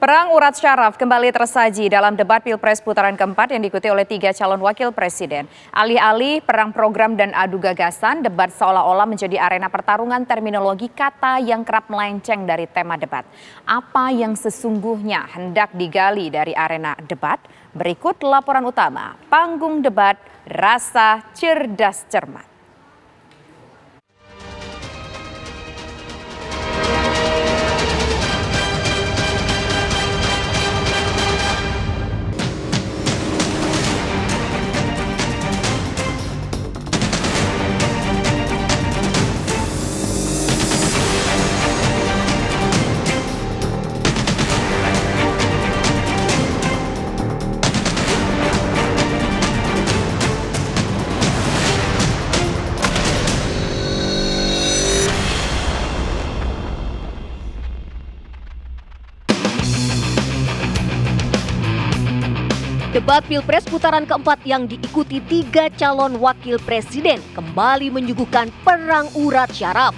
Perang urat syaraf kembali tersaji dalam debat Pilpres putaran keempat yang diikuti oleh 3 calon wakil presiden. Alih-alih perang program dan adu gagasan, debat seolah-olah menjadi arena pertarungan terminologi kata yang kerap melenceng dari tema debat. Apa yang sesungguhnya hendak digali dari arena debat? Berikut laporan utama, panggung debat, rasa cerdas cermat. Debat Pilpres putaran keempat yang diikuti 3 calon wakil presiden kembali menyuguhkan perang urat syaraf.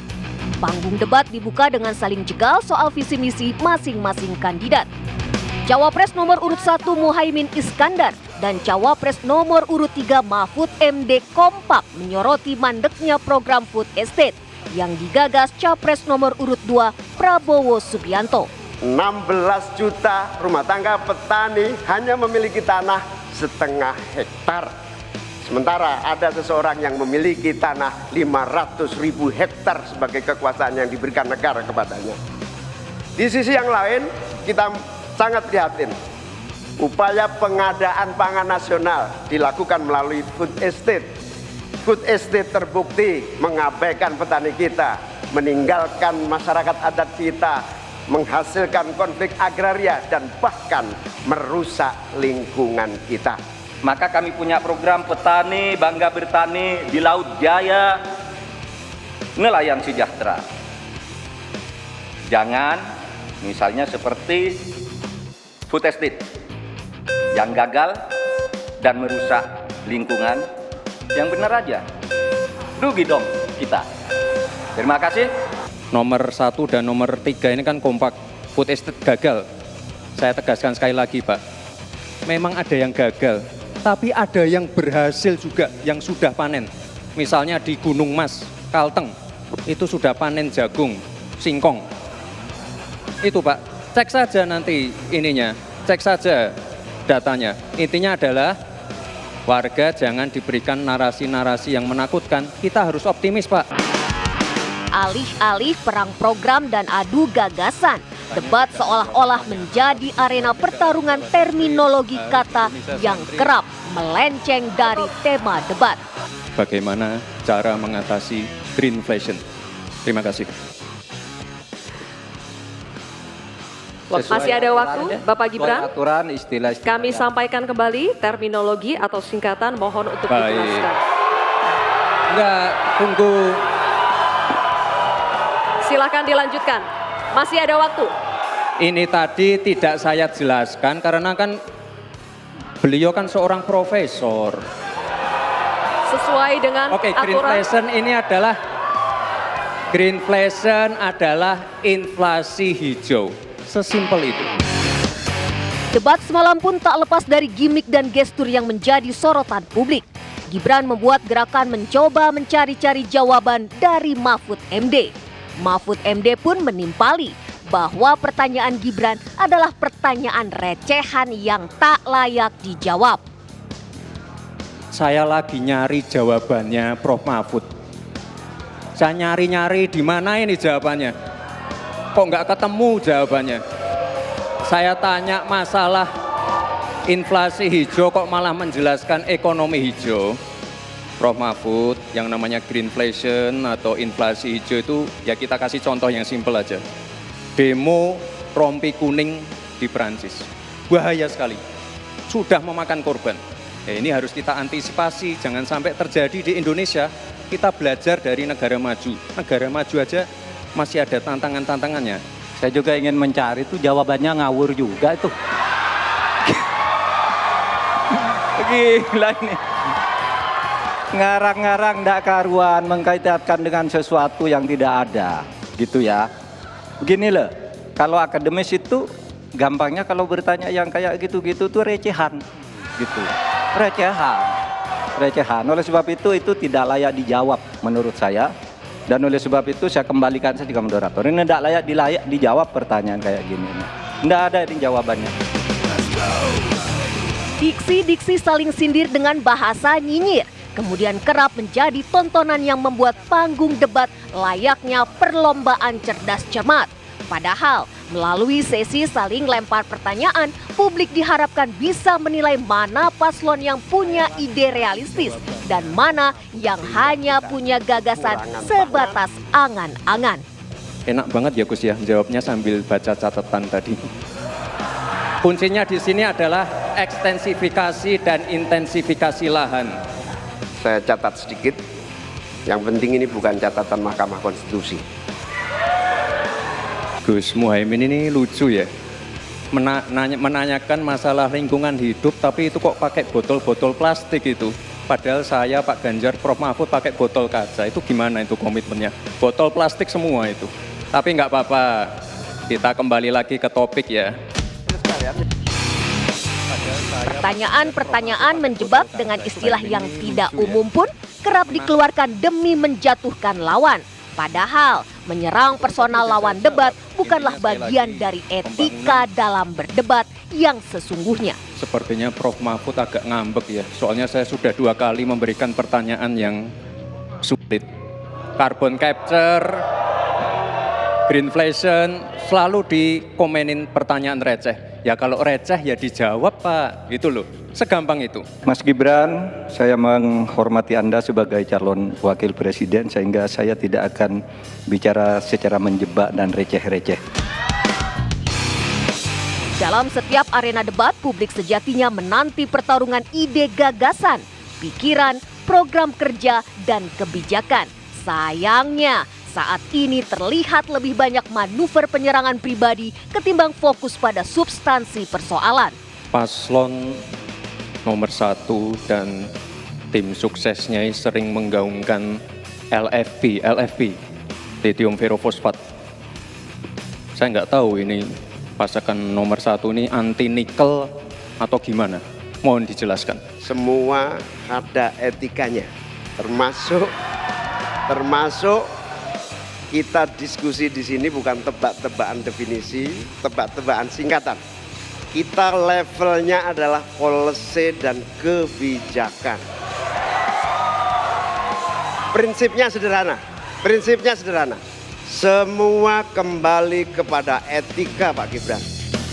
Panggung debat dibuka dengan saling jegal soal visi misi masing-masing kandidat. Cawapres nomor urut 1 Muhaimin Iskandar dan Cawapres nomor urut 3 Mahfud MD kompak menyoroti mandeknya program food estate yang digagas Capres nomor urut 2 Prabowo Subianto. 16 juta rumah tangga petani hanya memiliki tanah setengah hektar. Sementara ada seseorang yang memiliki tanah 500.000 hektar sebagai kekuasaan yang diberikan negara kepadanya. Di sisi yang lain kita sangat prihatin. Upaya pengadaan pangan nasional dilakukan melalui food estate. Food estate terbukti mengabaikan petani kita, meninggalkan masyarakat adat kita, menghasilkan konflik agraria dan bahkan merusak lingkungan kita. Maka kami punya program petani bangga bertani di Laut Jaya, nelayan sejahtera. Jangan misalnya seperti food estate yang gagal dan merusak lingkungan. Yang benar aja, rugi dong kita. Terima kasih. Nomor 1 dan nomor 3 ini kan kompak, food estate gagal. Saya tegaskan sekali lagi Pak, memang ada yang gagal, tapi ada yang berhasil juga yang sudah panen. Misalnya di Gunung Mas, Kalteng, itu sudah panen jagung, singkong. Itu Pak, cek saja nanti ininya, cek saja datanya. Intinya adalah warga jangan diberikan narasi-narasi yang menakutkan, kita harus optimis Pak. Alih-alih perang program dan adu gagasan, debat seolah-olah menjadi arena pertarungan terminologi kata yang kerap melenceng dari tema debat. Bagaimana cara mengatasi greenflation? Terima kasih. Masih ada waktu, Bapak Gibran. Aturan istilah. Kami sampaikan kembali terminologi atau singkatan, mohon untuk dijelaskan. Enggak, tunggu. Silakan dilanjutkan. Masih ada waktu. Ini tadi tidak saya jelaskan karena kan beliau kan seorang profesor. Sesuai dengan Oke, aturan. greenflation adalah inflasi hijau. Sesimpel itu. Debat semalam pun tak lepas dari gimmick dan gestur yang menjadi sorotan publik. Gibran membuat gerakan mencoba mencari-cari jawaban dari Mahfud MD. Mahfud MD pun menimpali bahwa pertanyaan Gibran adalah pertanyaan recehan yang tak layak dijawab. Saya lagi nyari jawabannya Prof. Mahfud. Saya nyari-nyari di mana ini jawabannya. Kok nggak ketemu jawabannya. Saya tanya masalah inflasi hijau kok malah menjelaskan ekonomi hijau. Prof. Mahfud, yang namanya greenflation atau inflasi hijau itu ya kita kasih contoh yang simpel aja. Demo rompi kuning di Perancis. Bahaya sekali. Sudah memakan korban. Ya, ini harus kita antisipasi, jangan sampai terjadi di Indonesia. Kita belajar dari negara maju. Negara maju aja masih ada tantangan-tantangannya. Saya juga ingin mencari itu jawabannya ngawur juga itu. Gila ini. Ngarang-ngarang ndak karuan mengkaitkan dengan sesuatu yang tidak ada, gitu ya. Begini loh, kalau akademis itu gampangnya kalau bertanya yang kayak gitu-gitu tuh recehan gitu. Recehan. Oleh sebab itu tidak layak dijawab menurut saya. Dan oleh sebab itu saya kembalikan saja ke moderator. Ini tidak layak dijawab pertanyaan kayak gini. Tidak ada ini jawabannya. Diksi-diksi saling sindir dengan bahasa nyinyir kemudian kerap menjadi tontonan yang membuat panggung debat layaknya perlombaan cerdas cermat. Padahal melalui sesi saling lempar pertanyaan, publik diharapkan bisa menilai mana paslon yang punya ide realistis dan mana yang hanya punya gagasan sebatas angan-angan. Enak banget ya Gus ya, jawabnya sambil baca catatan tadi. Kuncinya di sini adalah ekstensifikasi dan intensifikasi lahan. Saya catat sedikit, yang penting ini bukan catatan Mahkamah Konstitusi. Gus Muhaimin ini lucu ya, menanyakan masalah lingkungan hidup tapi itu kok pakai botol-botol plastik itu. Padahal saya, Pak Ganjar, Prof Mahfud pakai botol kaca, itu gimana itu komitmennya? Botol plastik semua itu. Tapi nggak apa-apa, kita kembali lagi ke topik ya. Pertanyaan-pertanyaan menjebak dengan istilah yang tidak umum pun kerap dikeluarkan demi menjatuhkan lawan. Padahal menyerang personal lawan debat bukanlah bagian dari etika dalam berdebat yang sesungguhnya. Sepertinya Prof Mahfud agak ngambek ya, soalnya saya sudah 2 kali memberikan pertanyaan yang sulit. Carbon capture, greenflation, selalu dikomenin pertanyaan receh. Ya kalau receh ya dijawab Pak, gitu loh, segampang itu. Mas Gibran, saya menghormati Anda sebagai calon wakil presiden sehingga saya tidak akan bicara secara menjebak dan receh-receh. Dalam setiap arena debat, publik sejatinya menanti pertarungan ide gagasan, pikiran, program kerja, dan kebijakan. Sayangnya, saat ini terlihat lebih banyak manuver penyerangan pribadi ketimbang fokus pada substansi persoalan. Paslon nomor 1 dan tim suksesnya sering menggaungkan LFP, lithium ferrofosfat. Saya nggak tahu ini pasangan nomor 1 ini anti nikel atau gimana? Mohon dijelaskan. Semua ada etikanya, termasuk kita diskusi di sini bukan tebak-tebakan definisi, tebak-tebakan singkatan. Kita levelnya adalah policy dan kebijakan. Prinsipnya sederhana. Semua kembali kepada etika Pak Gibran.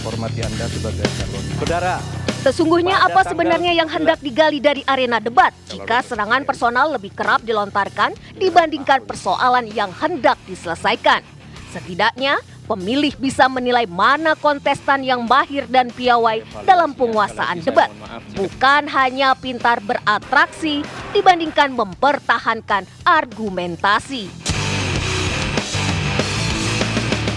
Hormati Anda sebagai calon. Saudara, Sesungguhnya apa sebenarnya yang hendak digali dari arena debat jika serangan personal lebih kerap dilontarkan dibandingkan persoalan yang hendak diselesaikan? Setidaknya, pemilih bisa menilai mana kontestan yang mahir dan piawai dalam penguasaan debat, bukan hanya pintar beratraksi dibandingkan mempertahankan argumentasi.